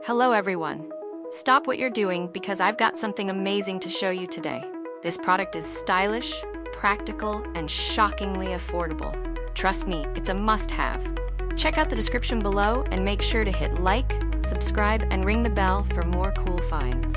Hello everyone. Stop what you're doing because I've got something amazing to show you today. This product is stylish, practical, and shockingly affordable. Trust me, it's a must-have. Check out the description below and make sure to hit like, subscribe, and ring the bell for more cool finds.